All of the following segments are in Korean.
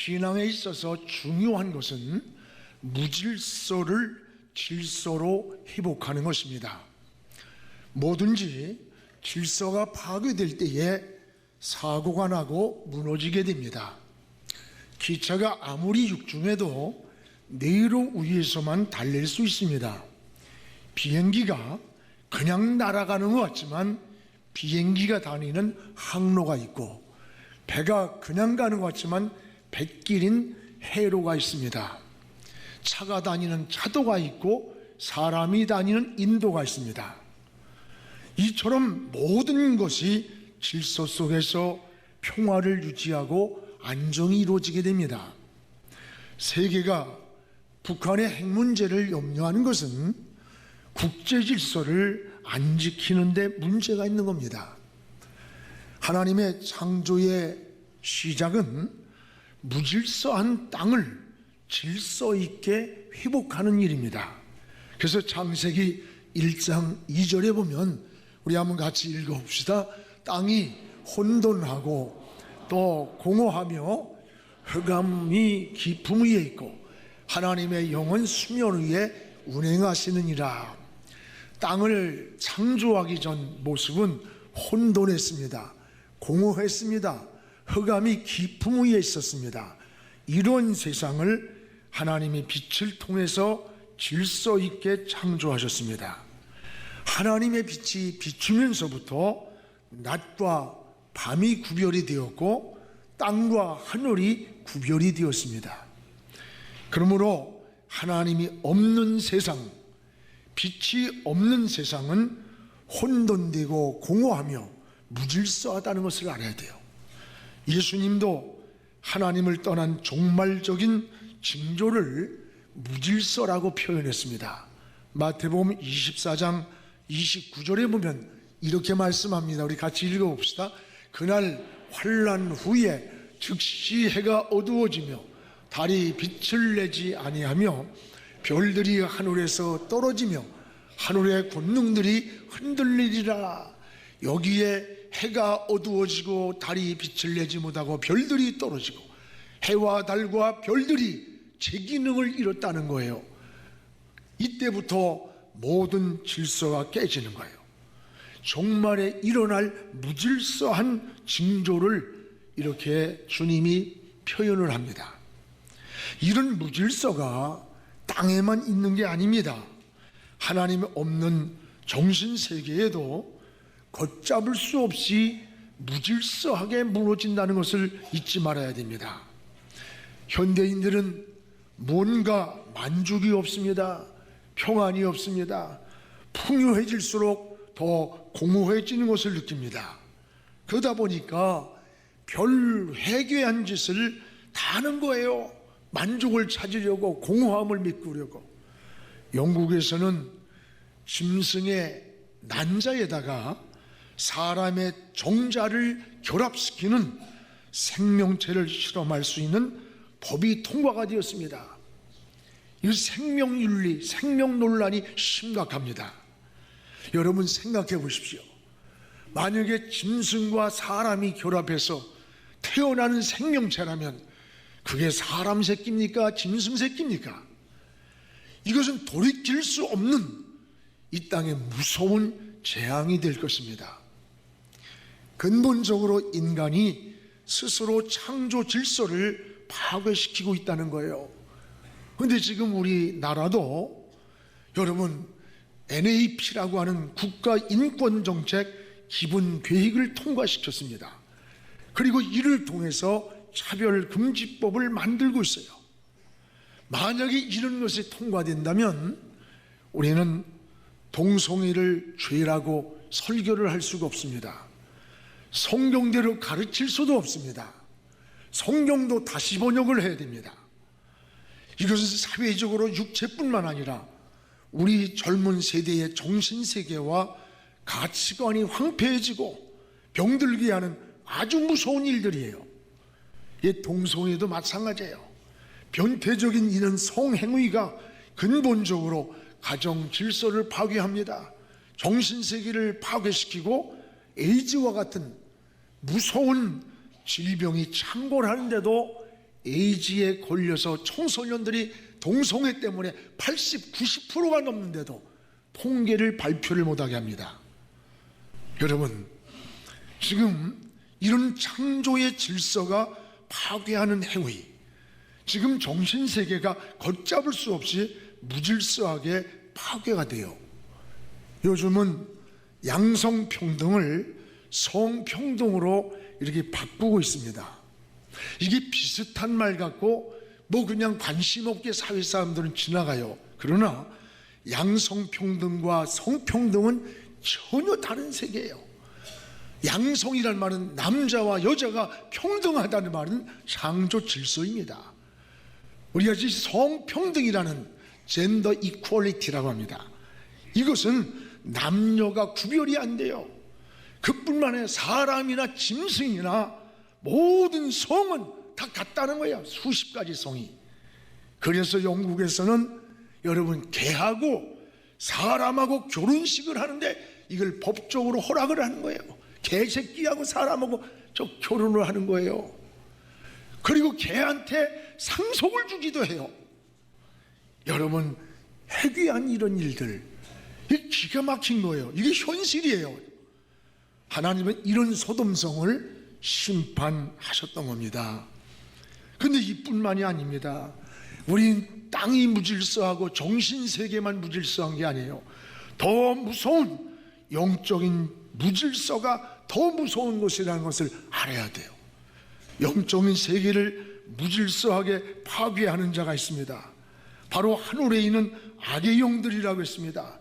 신앙에 있어서 중요한 것은 무질서를 질서로 회복하는 것입니다. 뭐든지 질서가 파괴될 때에 사고가 나고 무너지게 됩니다. 기차가 아무리 육중해도 내로 위에서만 달릴 수 있습니다. 비행기가 그냥 날아가는 것 같지만 비행기가 다니는 항로가 있고, 배가 그냥 가는 것 같지만 뱃길인 해로가 있습니다. 차가 다니는 차도가 있고 사람이 다니는 인도가 있습니다. 이처럼 모든 것이 질서 속에서 평화를 유지하고 안정이 이루어지게 됩니다. 세계가 북한의 핵 문제를 염려하는 것은 국제 질서를 안 지키는 데 문제가 있는 겁니다. 하나님의 창조의 시작은 무질서한 땅을 질서 있게 회복하는 일입니다. 그래서 창세기 1장 2절에 보면 우리 한번 같이 읽어봅시다. 땅이 혼돈하고 또 공허하며 흑암이 깊음 위에 있고 하나님의 영은 수면 위에 운행하시느니라. 땅을 창조하기 전 모습은 혼돈했습니다. 공허했습니다. 흑암이 깊음 위에 있었습니다. 이런 세상을 하나님이 빛을 통해서 질서 있게 창조하셨습니다. 하나님의 빛이 비추면서부터 낮과 밤이 구별이 되었고 땅과 하늘이 구별이 되었습니다. 그러므로 하나님이 없는 세상, 빛이 없는 세상은 혼돈되고 공허하며 무질서하다는 것을 알아야 돼요. 예수님도 하나님을 떠난 종말적인 징조를 무질서라고 표현했습니다. 마태복음 24장 29절에 보면 이렇게 말씀합니다. 우리 같이 읽어봅시다. 그날 환난 후에 즉시 해가 어두워지며 달이 빛을 내지 아니하며 별들이 하늘에서 떨어지며 하늘의 권능들이 흔들리리라. 여기에 해가 어두워지고 달이 빛을 내지 못하고 별들이 떨어지고 해와 달과 별들이 제 기능을 잃었다는 거예요. 이때부터 모든 질서가 깨지는 거예요. 종말에 일어날 무질서한 징조를 이렇게 주님이 표현을 합니다. 이런 무질서가 땅에만 있는 게 아닙니다. 하나님이 없는 정신세계에도 걷잡을 수 없이 무질서하게 무너진다는 것을 잊지 말아야 됩니다. 현대인들은 뭔가 만족이 없습니다. 평안이 없습니다. 풍요해질수록 더 공허해지는 것을 느낍니다. 그러다 보니까 별 회개한 짓을 다 하는 거예요. 만족을 찾으려고, 공허함을 메꾸려고. 영국에서는 짐승의 난자에다가 사람의 정자를 결합시키는 생명체를 실험할 수 있는 법이 통과가 되었습니다. 이 생명윤리, 생명논란이 심각합니다. 여러분 생각해 보십시오. 만약에 짐승과 사람이 결합해서 태어나는 생명체라면 그게 사람 새끼입니까? 짐승 새끼입니까? 이것은 돌이킬 수 없는 이 땅의 무서운 재앙이 될 것입니다. 근본적으로 인간이 스스로 창조 질서를 파괴시키고 있다는 거예요. 그런데 지금 우리나라도 여러분 NAP라고 하는 국가인권정책 기본계획을 통과시켰습니다. 그리고 이를 통해서 차별금지법을 만들고 있어요. 만약에 이런 것이 통과된다면 우리는 동성애를 죄라고 설교를 할 수가 없습니다. 성경대로 가르칠 수도 없습니다. 성경도 다시 번역을 해야 됩니다. 이것은 사회적으로 육체뿐만 아니라 우리 젊은 세대의 정신세계와 가치관이 황폐해지고 병들게 하는 아주 무서운 일들이에요. 동성애도 마찬가지예요. 변태적인 이런 성행위가 근본적으로 가정 질서를 파괴합니다. 정신세계를 파괴시키고 에이즈와 같은 무서운 질병이 창궐하는데도 에이즈에 걸려서 청소년들이 동성애 때문에 80, 90%가 넘는데도 통계를 발표를 못하게 합니다. 여러분, 지금 이런 창조의 질서가 파괴하는 행위, 지금 정신세계가 걷잡을 수 없이 무질서하게 파괴가 돼요. 요즘은 양성평등을 성평등으로 이렇게 바꾸고 있습니다. 이게 비슷한 말 같고 그냥 관심 없게 사회 사람들은 지나가요. 그러나 양성평등과 성평등은 전혀 다른 세계예요. 양성이라는 말은 남자와 여자가 평등하다는 말은 창조 질서입니다. 우리가 지금 성평등이라는 젠더 이퀄리티라고 합니다. 이것은 남녀가 구별이 안 돼요. 그뿐만 아니라 사람이나 짐승이나 모든 성은 다 같다는 거예요. 수십 가지 성이. 그래서 영국에서는 여러분, 개하고 사람하고 결혼식을 하는데 이걸 법적으로 허락을 하는 거예요. 개새끼하고 사람하고 결혼을 하는 거예요. 그리고 개한테 상속을 주기도 해요. 여러분, 해괴한 이런 일들, 이게 기가 막힌 거예요. 이게 현실이에요. 하나님은 이런 소돔성을 심판하셨던 겁니다. 근데 이뿐만이 아닙니다. 우린 땅이 무질서하고 정신세계만 무질서한 게 아니에요. 더 무서운 영적인 무질서가 더 무서운 것이라는 것을 알아야 돼요. 영적인 세계를 무질서하게 파괴하는 자가 있습니다. 바로 하늘에 있는 악의 영들이라고 했습니다.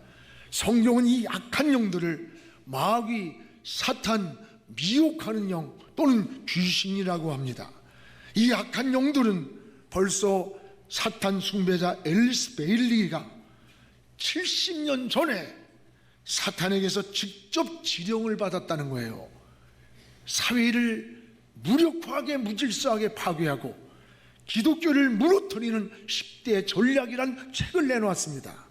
성경은 이 악한 영들을 마귀, 사탄, 미혹하는 영 또는 귀신이라고 합니다. 이 악한 영들은 벌써 사탄 숭배자 앨리스 베일리가 70년 전에 사탄에게서 직접 지령을 받았다는 거예요. 사회를 무력화하게 무질서하게 파괴하고 기독교를 무너뜨리는 10대 전략이란 책을 내놓았습니다.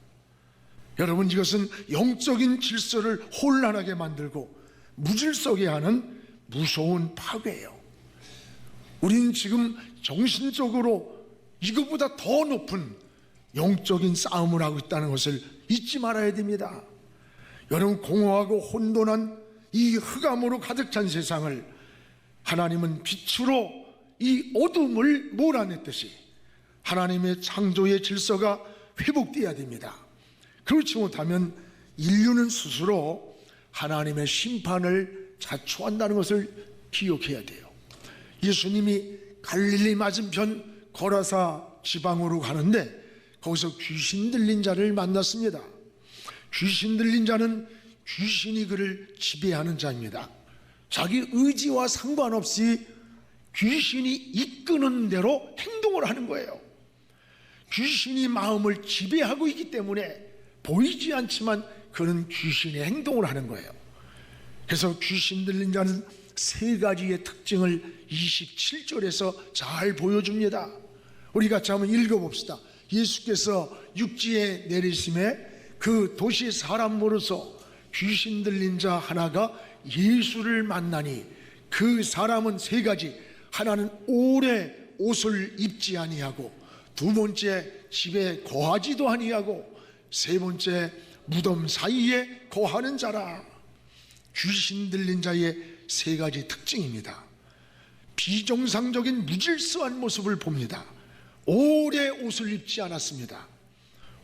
여러분, 이것은 영적인 질서를 혼란하게 만들고 무질서게 하는 무서운 파괴예요. 우린 지금 정신적으로 이것보다 더 높은 영적인 싸움을 하고 있다는 것을 잊지 말아야 됩니다. 여러분, 공허하고 혼돈한 이 흑암으로 가득 찬 세상을 하나님은 빛으로 이 어둠을 몰아냈듯이 하나님의 창조의 질서가 회복되어야 됩니다. 그렇지 못하면 인류는 스스로 하나님의 심판을 자초한다는 것을 기억해야 돼요. 예수님이 갈릴리 맞은편 거라사 지방으로 가는데 거기서 귀신 들린 자를 만났습니다. 귀신 들린 자는 귀신이 그를 지배하는 자입니다. 자기 의지와 상관없이 귀신이 이끄는 대로 행동을 하는 거예요. 귀신이 마음을 지배하고 있기 때문에 보이지 않지만 그는 귀신의 행동을 하는 거예요. 그래서 귀신 들린 자는 세 가지의 특징을 27절에서 잘 보여줍니다. 우리 같이 한번 읽어봅시다. 예수께서 육지에 내리심에 그 도시 사람으로서 귀신 들린 자 하나가 예수를 만나니 그 사람은 세 가지, 하나는 오래 옷을 입지 아니하고, 두 번째 집에 거하지도 아니하고, 세 번째 무덤 사이에 거하는 자라. 귀신 들린 자의 세 가지 특징입니다. 비정상적인 무질서한 모습을 봅니다. 오래 옷을 입지 않았습니다.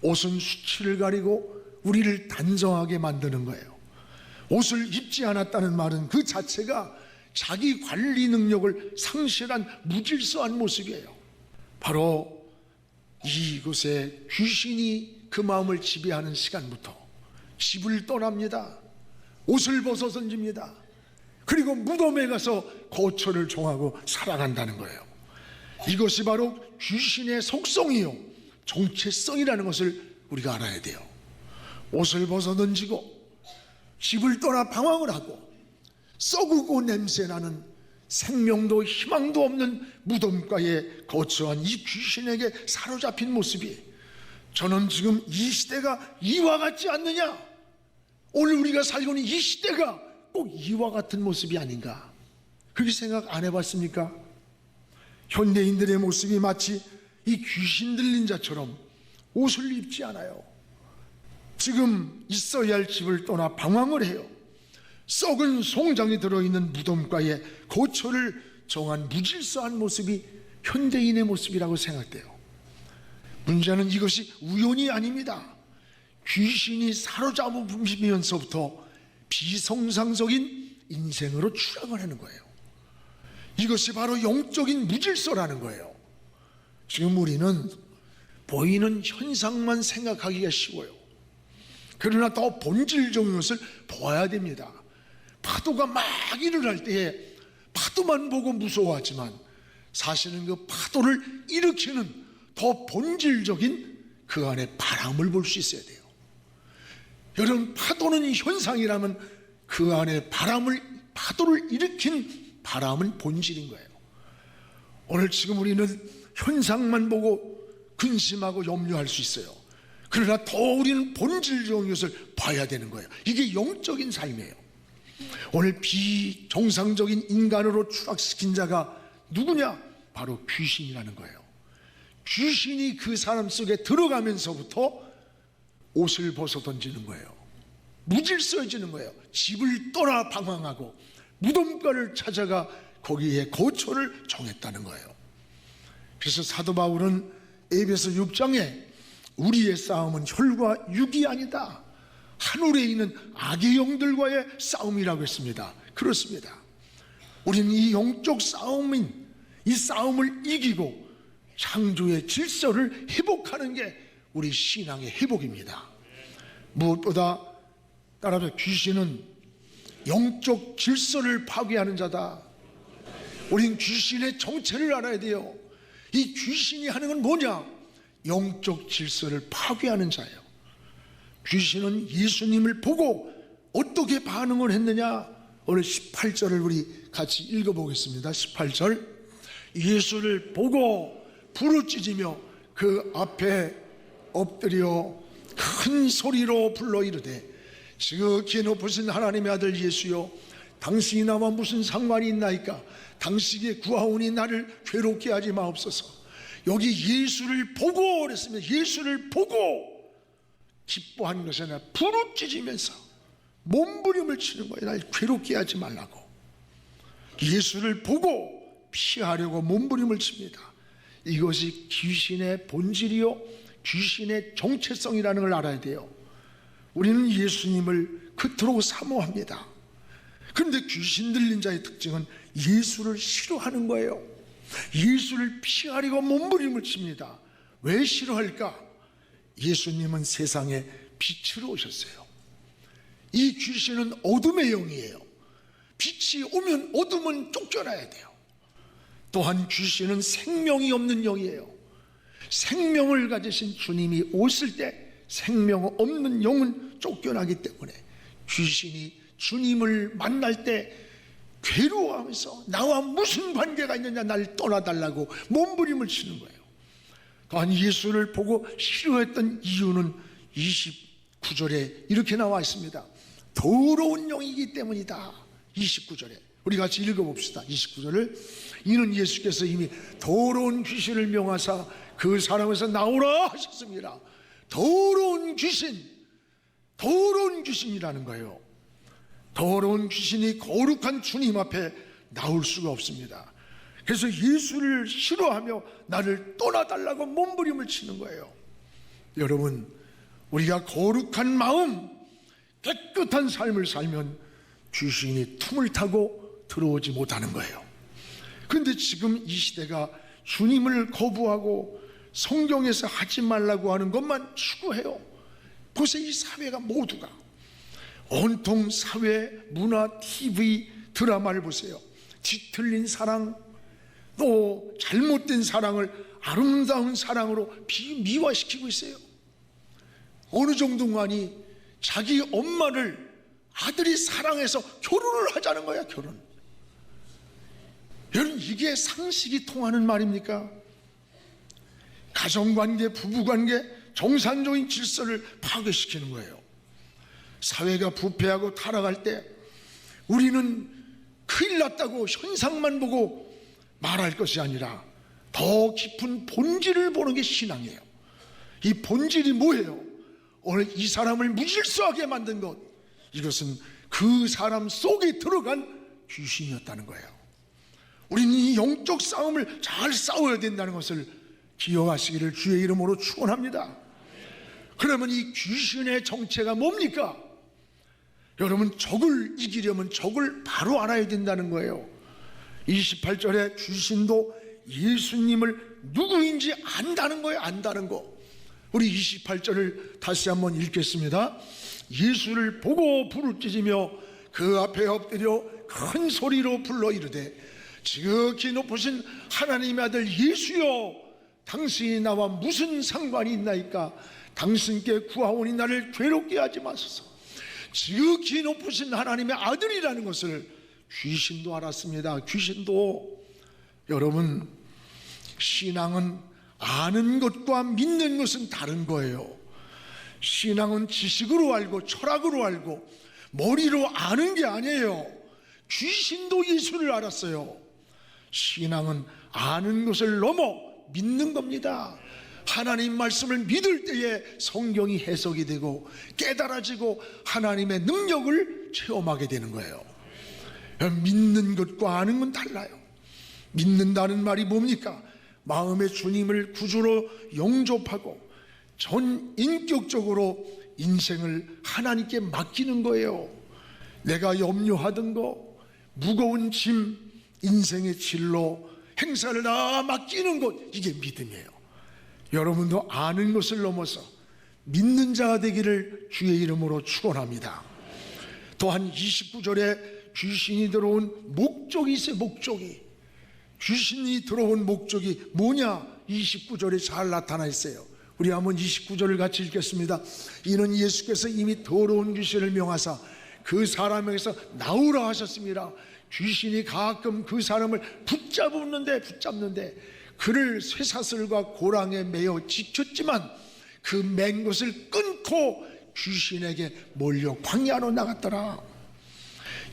옷은 수치를 가리고 우리를 단정하게 만드는 거예요. 옷을 입지 않았다는 말은 그 자체가 자기 관리 능력을 상실한 무질서한 모습이에요. 바로 이곳에 귀신이 그 마음을 지배하는 시간부터 집을 떠납니다. 옷을 벗어 던집니다. 그리고 무덤에 가서 거처를 정하고 살아간다는 거예요. 이것이 바로 귀신의 속성이요 정체성이라는 것을 우리가 알아야 돼요. 옷을 벗어 던지고 집을 떠나 방황을 하고 썩고 냄새나는 생명도 희망도 없는 무덤가에 거처한 이 귀신에게 사로잡힌 모습이, 저는 지금 이 시대가 이와 같지 않느냐, 오늘 우리가 살고 있는 이 시대가 꼭 이와 같은 모습이 아닌가, 그렇게 생각 안 해봤습니까? 현대인들의 모습이 마치 이 귀신 들린 자처럼 옷을 입지 않아요. 지금 있어야 할 집을 떠나 방황을 해요. 썩은 송장이 들어있는 무덤가에 거처를 정한 무질서한 모습이 현대인의 모습이라고 생각돼요. 문제는 이것이 우연이 아닙니다. 귀신이 사로잡으면서부터 비정상적인 인생으로 추락을 하는 거예요. 이것이 바로 영적인 무질서라는 거예요. 지금 우리는 보이는 현상만 생각하기가 쉬워요. 그러나 더 본질적인 것을 보아야 됩니다. 파도가 막 일어날 때에 파도만 보고 무서워하지만 사실은 그 파도를 일으키는 더 본질적인 그 안에 바람을 볼 수 있어야 돼요. 여러분, 파도는 현상이라면 그 안에 파도를 일으킨 바람은 본질인 거예요. 오늘 지금 우리는 현상만 보고 근심하고 염려할 수 있어요. 그러나 더 우리는 본질적인 것을 봐야 되는 거예요. 이게 영적인 삶이에요. 오늘 비정상적인 인간으로 추락시킨 자가 누구냐? 바로 귀신이라는 거예요. 귀신이 그 사람 속에 들어가면서부터 옷을 벗어 던지는 거예요. 무질서해지는 거예요. 집을 떠나 방황하고 무덤가를 찾아가 거기에 거처를 정했다는 거예요. 그래서 사도 바울은 에베소 6장에 우리의 싸움은 혈과 육이 아니다, 하늘에 있는 악의 영들과의 싸움이라고 했습니다. 그렇습니다. 우리는 이 영적 싸움인 이 싸움을 이기고 창조의 질서를 회복하는 게 우리 신앙의 회복입니다. 무엇보다 따라서 귀신은 영적 질서를 파괴하는 자다. 우린 귀신의 정체를 알아야 돼요. 이 귀신이 하는 건 뭐냐? 영적 질서를 파괴하는 자예요. 귀신은 예수님을 보고 어떻게 반응을 했느냐? 오늘 18절을 우리 같이 읽어보겠습니다. 18절, 예수를 보고 부르짖으며 그 앞에 엎드려 큰 소리로 불러 이르되, 지극히 높으신 하나님의 아들 예수여, 당신이 나와 무슨 상관이 있나이까? 당신에게 구하오니 나를 괴롭게 하지 마옵소서. 여기 예수를 보고 그랬으면 예수를 보고 기뻐하는 것이 아니라 부르짖으면서 몸부림을 치는 거예요. 날 괴롭게 하지 말라고. 예수를 보고 피하려고 몸부림을 칩니다. 이것이 귀신의 본질이요 귀신의 정체성이라는 걸 알아야 돼요. 우리는 예수님을 그토록 사모합니다. 그런데 귀신 들린 자의 특징은 예수를 싫어하는 거예요. 예수를 피하려고 몸부림을 칩니다. 왜 싫어할까? 예수님은 세상에 빛으로 오셨어요. 이 귀신은 어둠의 영이에요. 빛이 오면 어둠은 쫓겨나야 돼요. 또한 귀신은 생명이 없는 영이에요. 생명을 가지신 주님이 오실 때 생명 없는 영은 쫓겨나기 때문에 귀신이 주님을 만날 때 괴로워하면서 나와 무슨 관계가 있느냐, 날 떠나달라고 몸부림을 치는 거예요. 또한 예수를 보고 싫어했던 이유는 29절에 이렇게 나와 있습니다. 더러운 영이기 때문이다. 29절에 우리 같이 읽어봅시다. 29절을, 이는 예수께서 이미 더러운 귀신을 명하사 그 사람에서 나오라 하셨습니다. 더러운 귀신이라는 거예요. 더러운 귀신이 거룩한 주님 앞에 나올 수가 없습니다. 그래서 예수를 싫어하며 나를 떠나달라고 몸부림을 치는 거예요. 여러분, 우리가 거룩한 마음, 깨끗한 삶을 살면 귀신이 틈을 타고 들어오지 못하는 거예요. 그런데 지금 이 시대가 주님을 거부하고 성경에서 하지 말라고 하는 것만 추구해요. 보세요, 이 사회가 모두가 온통 사회, 문화, TV, 드라마를 보세요. 뒤틀린 사랑, 또 잘못된 사랑을 아름다운 사랑으로 미화시키고 있어요. 어느 정도만이 자기 엄마를 아들이 사랑해서 결혼을 하자는 거야. 결혼. 여러분, 이게 상식이 통하는 말입니까? 가정관계, 부부관계, 정상적인 질서를 파괴시키는 거예요. 사회가 부패하고 타락할 때 우리는 큰일 났다고 현상만 보고 말할 것이 아니라 더 깊은 본질을 보는 게 신앙이에요. 이 본질이 뭐예요? 오늘 이 사람을 무질서하게 만든 것, 이것은 그 사람 속에 들어간 귀신이었다는 거예요. 우리는 이 영적 싸움을 잘 싸워야 된다는 것을 기억하시기를 주의 이름으로 축원합니다. 그러면 이 귀신의 정체가 뭡니까? 여러분, 적을 이기려면 적을 바로 알아야 된다는 거예요. 28절에 귀신도 예수님을 누구인지 안다는 거예요. 안다는 거. 우리 28절을 다시 한번 읽겠습니다. 예수를 보고 부르짖으며 그 앞에 엎드려 큰 소리로 불러 이르되 지극히 높으신 하나님의 아들 예수여, 당신이 나와 무슨 상관이 있나이까? 당신께 구하오니 나를 괴롭게 하지 마소서. 지극히 높으신 하나님의 아들이라는 것을 귀신도 알았습니다. 귀신도. 여러분, 신앙은 아는 것과 믿는 것은 다른 거예요. 신앙은 지식으로 알고 철학으로 알고 머리로 아는 게 아니에요. 귀신도 예수를 알았어요. 신앙은 아는 것을 넘어 믿는 겁니다. 하나님 말씀을 믿을 때에 성경이 해석이 되고 깨달아지고 하나님의 능력을 체험하게 되는 거예요. 믿는 것과 아는 건 달라요. 믿는다는 말이 뭡니까? 마음의 주님을 구주로 영접하고 전 인격적으로 인생을 하나님께 맡기는 거예요. 내가 염려하던 거, 무거운 짐, 인생의 진로, 행사를 다 맡기는 것, 이게 믿음이에요. 여러분도 아는 것을 넘어서 믿는 자가 되기를 주의 이름으로 축원합니다. 또한 29절에 귀신이 들어온 목적이 있어요. 목적이. 귀신이 들어온 목적이 뭐냐? 29절에 잘 나타나 있어요. 우리 한번 29절을 같이 읽겠습니다. 이는 예수께서 이미 더러운 귀신을 명하사 그 사람에게서 나오라 하셨습니다. 귀신이 가끔 그 사람을 붙잡는데 그를 쇠사슬과 고랑에 매어 지켰지만 그 맨 것을 끊고 귀신에게 몰려 광야로 나갔더라.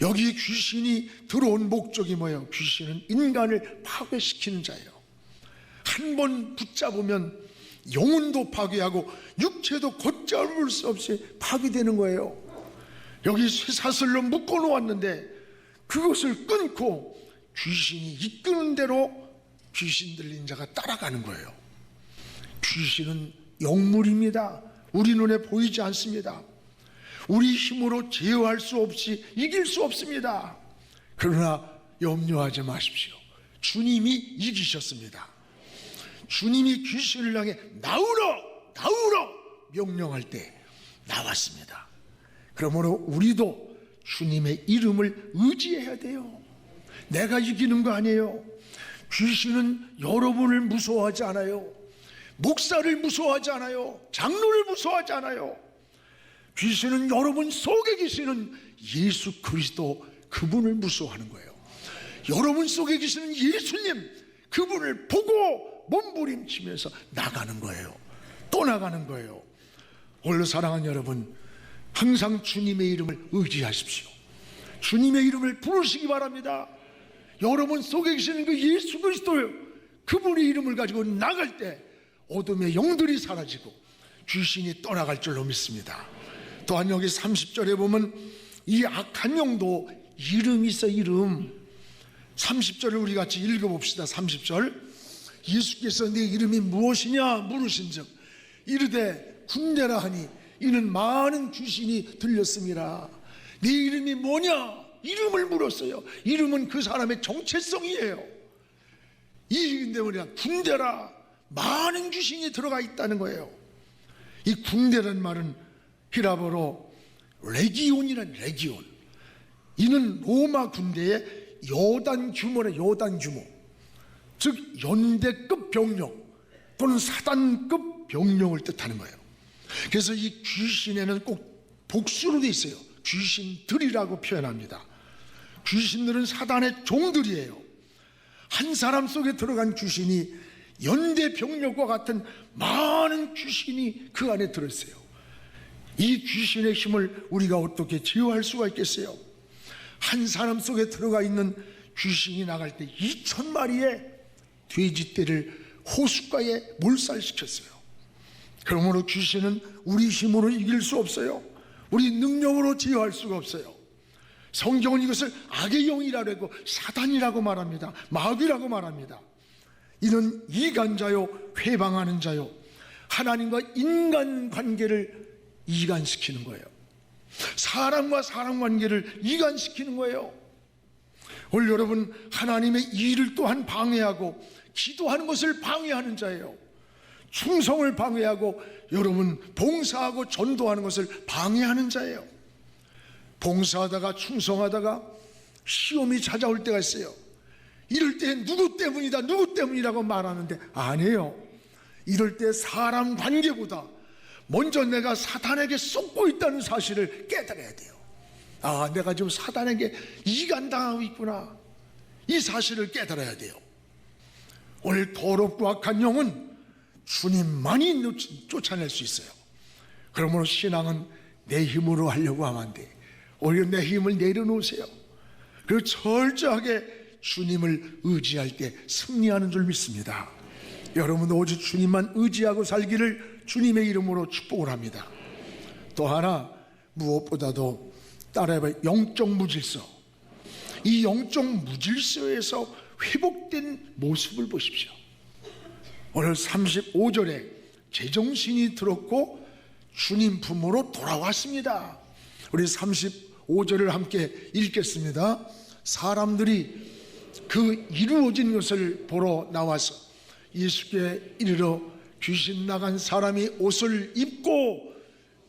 여기 귀신이 들어온 목적이 뭐예요? 귀신은 인간을 파괴시키는 자예요. 한 번 붙잡으면 영혼도 파괴하고 육체도 걷잡을 수 없이 파괴되는 거예요. 여기 쇠사슬로 묶어 놓았는데 그것을 끊고 귀신이 이끄는 대로 귀신 들린 자가 따라가는 거예요. 귀신은 영물입니다. 우리 눈에 보이지 않습니다. 우리 힘으로 제어할 수 없이 이길 수 없습니다. 그러나 염려하지 마십시오. 주님이 이기셨습니다. 주님이 귀신을 향해 나오라 명령할 때 나왔습니다. 그러므로 우리도 주님의 이름을 의지해야 돼요. 내가 이기는 거 아니에요. 귀신은 여러분을 무서워하지 않아요. 목사를 무서워하지 않아요. 장로를 무서워하지 않아요. 귀신은 여러분 속에 계시는 예수 그리스도, 그분을 무서워하는 거예요. 여러분 속에 계시는 예수님, 그분을 보고 몸부림치면서 나가는 거예요. 또 나가는 거예요. 오늘 사랑하는 여러분, 항상 주님의 이름을 의지하십시오. 주님의 이름을 부르시기 바랍니다. 여러분 속에 계시는 그 예수 그리스도요, 그분의 이름을 가지고 나갈 때 어둠의 영들이 사라지고 귀신이 떠나갈 줄로 믿습니다. 또한 여기 30절에 보면 이 악한 영도 이름이 있어요. 이름. 30절을 우리 같이 읽어봅시다. 30절. 예수께서 네 이름이 무엇이냐 물으신즉 이르되 군대라 하니 이는 많은 귀신이 들렸습니다. 네 이름이 뭐냐? 이름을 물었어요. 이름은 그 사람의 정체성이에요. 이 이름 때문에 군대라, 많은 귀신이 들어가 있다는 거예요. 이 군대란 말은 히라보로 레기온이란 레기온. 이는 로마 군대의 여단 규모래. 여단 규모. 즉 연대급 병력 또는 사단급 병력을 뜻하는 거예요. 그래서 이 귀신에는 꼭 복수로 돼 있어요. 귀신들이라고 표현합니다. 귀신들은 사단의 종들이에요. 한 사람 속에 들어간 귀신이 연대 병력과 같은 많은 귀신이 그 안에 들어있어요. 이 귀신의 힘을 우리가 어떻게 제어할 수가 있겠어요? 한 사람 속에 들어가 있는 귀신이 나갈 때 2,000마리의 돼지떼를 호숫가에 몰살시켰어요. 그러므로 귀신은 우리 힘으로 이길 수 없어요. 우리 능력으로 제어할 수가 없어요. 성경은 이것을 악의 영이라고 하고 사단이라고 말합니다. 마귀라고 말합니다. 이는 이간자요, 회방하는 자요, 하나님과 인간 관계를 이간시키는 거예요. 사람과 사람 관계를 이간시키는 거예요. 오늘 여러분, 하나님의 일을 또한 방해하고 기도하는 것을 방해하는 자예요. 충성을 방해하고 여러분 봉사하고 전도하는 것을 방해하는 자예요. 봉사하다가 충성하다가 시험이 찾아올 때가 있어요. 이럴 때 누구 때문이다, 누구 때문이라고 말하는데 아니에요. 이럴 때 사람 관계보다 먼저 내가 사탄에게 쏟고 있다는 사실을 깨달아야 돼요. 아, 내가 지금 사탄에게 이간당하고 있구나, 이 사실을 깨달아야 돼요. 오늘 더럽고 악한 영은 주님만이 쫓아낼 수 있어요. 그러므로 신앙은 내 힘으로 하려고 하면 안 돼. 오히려 내 힘을 내려놓으세요. 그리고 철저하게 주님을 의지할 때 승리하는 줄 믿습니다. 여러분 오직 주님만 의지하고 살기를 주님의 이름으로 축복을 합니다. 또 하나, 무엇보다도 따라해봐요. 영적 무질서. 이 영적 무질서에서 회복된 모습을 보십시오. 오늘 35절에 제정신이 들었고 주님 품으로 돌아왔습니다. 우리 35절을 함께 읽겠습니다. 사람들이 그 이루어진 것을 보러 나와서 예수께 이르러 귀신 나간 사람이 옷을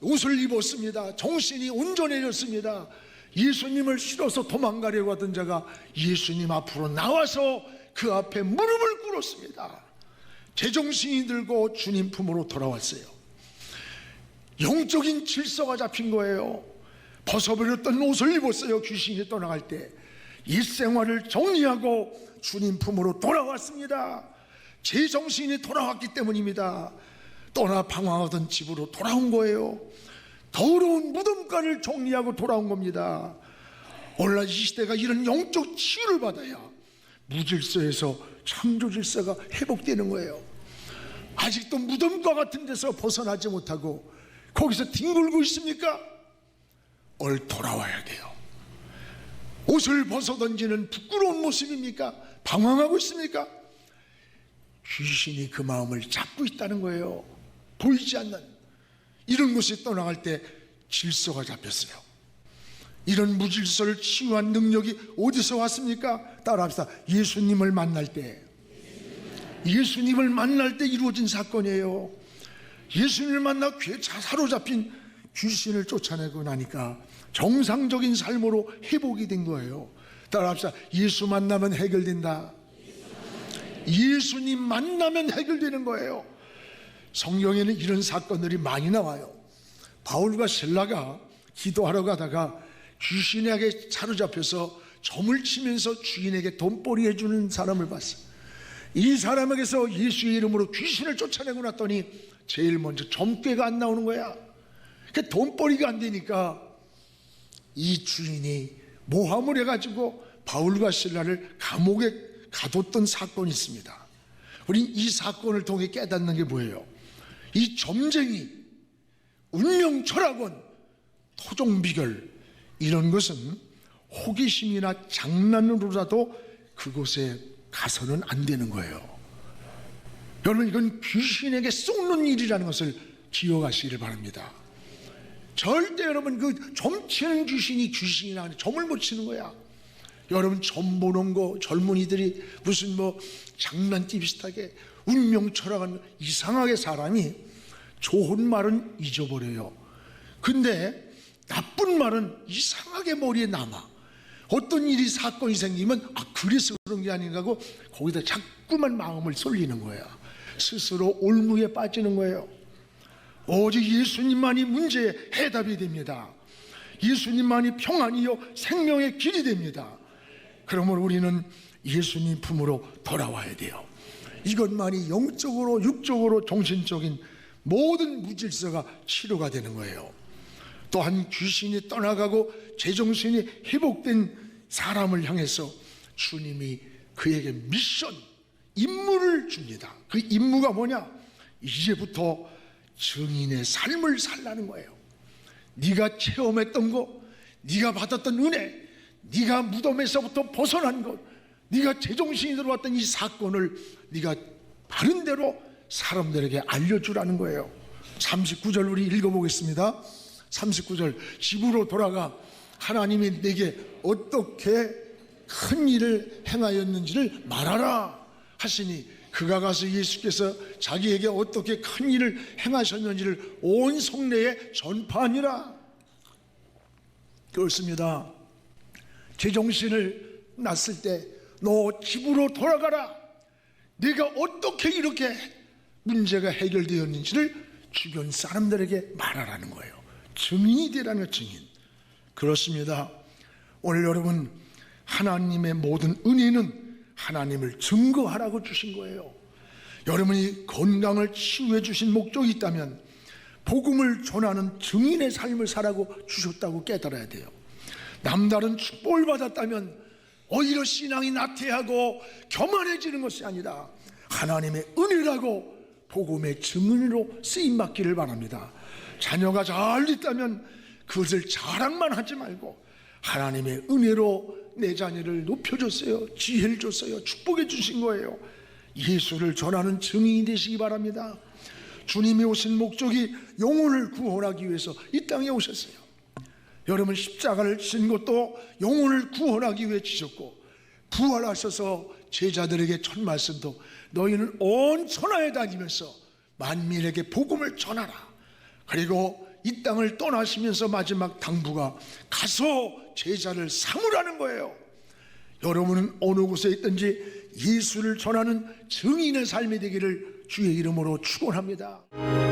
입었습니다. 정신이 온전해졌습니다. 예수님을 실어서 도망가려고 하던 자가 예수님 앞으로 나와서 그 앞에 무릎을 꿇었습니다. 제정신이 들고 주님 품으로 돌아왔어요. 영적인 질서가 잡힌 거예요. 벗어버렸던 옷을 입었어요. 귀신이 떠나갈 때 일생활을 정리하고 주님 품으로 돌아왔습니다. 제정신이 돌아왔기 때문입니다. 떠나 방황하던 집으로 돌아온 거예요. 더러운 무덤가를 정리하고 돌아온 겁니다. 오늘날 이 시대가 이런 영적 치유를 받아야 무질서에서 창조 질서가 회복되는 거예요. 아직도 무덤가 같은 데서 벗어나지 못하고 거기서 뒹굴고 있습니까? 오늘 돌아와야 돼요. 옷을 벗어던지는 부끄러운 모습입니까? 방황하고 있습니까? 귀신이 그 마음을 잡고 있다는 거예요. 보이지 않는 이런 곳에 떠나갈 때 질서가 잡혔어요. 이런 무질서를 치유한 능력이 어디서 왔습니까? 따라합시다. 예수님을 만날 때 이루어진 사건이에요. 예수님을 만나 사로잡힌 귀신을 쫓아내고 나니까 정상적인 삶으로 회복이 된 거예요. 따라합시다. 예수 만나면 해결된다. 예수님 만나면 해결되는 거예요. 성경에는 이런 사건들이 많이 나와요. 바울과 실라가 기도하러 가다가 귀신에게 사로잡혀서 점을 치면서 주인에게 돈벌이 해주는 사람을 봤어요. 이 사람에게서 예수의 이름으로 귀신을 쫓아내고 났더니 제일 먼저 점괘가 안 나오는 거야. 그 돈벌이가 안 되니까 이 주인이 모함을 해가지고 바울과 실라를 감옥에 가뒀던 사건이 있습니다. 우리 이 사건을 통해 깨닫는 게 뭐예요? 이 점쟁이, 운명 철학원, 토종 비결, 이런 것은 호기심이나 장난으로라도 그곳에 가서는 안 되는 거예요. 여러분, 이건 귀신에게 속는 일이라는 것을 기억하시기를 바랍니다. 절대 여러분 그 점 치는 귀신이나 점을 못 치는 거야. 여러분 점 보는 거 젊은이들이 무슨 뭐 장난기 비슷하게 운명 철학은 이상하게 사람이 좋은 말은 잊어버려요. 근데 나쁜 말은 이상하게 머리에 남아. 어떤 일이 사건이 생기면 그래서 그런 게 아닌가 하고 거기다 자꾸만 마음을 쏠리는 거야. 스스로 올무에 빠지는 거예요. 오직 예수님만이 문제의 해답이 됩니다. 예수님만이 평안이요 생명의 길이 됩니다. 그러므로 우리는 예수님 품으로 돌아와야 돼요. 이것만이 영적으로 육적으로 정신적인 모든 무질서가 치료가 되는 거예요. 또한 귀신이 떠나가고 제정신이 회복된 사람을 향해서 주님이 그에게 미션, 임무를 줍니다. 그 임무가 뭐냐? 이제부터 증인의 삶을 살라는 거예요. 네가 체험했던 것, 네가 받았던 은혜, 네가 무덤에서부터 벗어난 것, 네가 제정신이 들어왔던 이 사건을 네가 바른 대로 사람들에게 알려주라는 거예요. 39절 우리 읽어보겠습니다. 39절 집으로 돌아가 하나님이 내게 어떻게 큰 일을 행하였는지를 말하라 하시니 그가 가서 예수께서 자기에게 어떻게 큰 일을 행하셨는지를 온 성내에 전파하니라. 그렇습니다. 제정신을 났을 때 너 집으로 돌아가라. 내가 어떻게 이렇게 문제가 해결되었는지를 주변 사람들에게 말하라는 거예요. 증인이 되라는 증인. 그렇습니다. 오늘 여러분, 하나님의 모든 은혜는 하나님을 증거하라고 주신 거예요. 여러분이 건강을 치유해 주신 목적이 있다면 복음을 전하는 증인의 삶을 살라고 주셨다고 깨달아야 돼요. 남다른 축복을 받았다면 오히려 신앙이 나태하고 교만해지는 것이 아니라 하나님의 은혜라고 복음의 증인으로 쓰임받기를 바랍니다. 자녀가 잘 있다면 그것을 자랑만 하지 말고 하나님의 은혜로 내 자녀를 높여줬어요. 지혜를 줬어요. 축복해 주신 거예요. 예수를 전하는 증인이 되시기 바랍니다. 주님이 오신 목적이 영혼을 구원하기 위해서 이 땅에 오셨어요. 여러분, 십자가를 진 것도 영혼을 구원하기 위해 지셨고, 부활하셔서 제자들에게 첫 말씀도 너희는 온 천하에 다니면서 만민에게 복음을 전하라. 그리고 이 땅을 떠나시면서 마지막 당부가 가서 제자를 삼으라는 거예요. 여러분은 어느 곳에 있든지 예수를 전하는 증인의 삶이 되기를 주의 이름으로 축원합니다.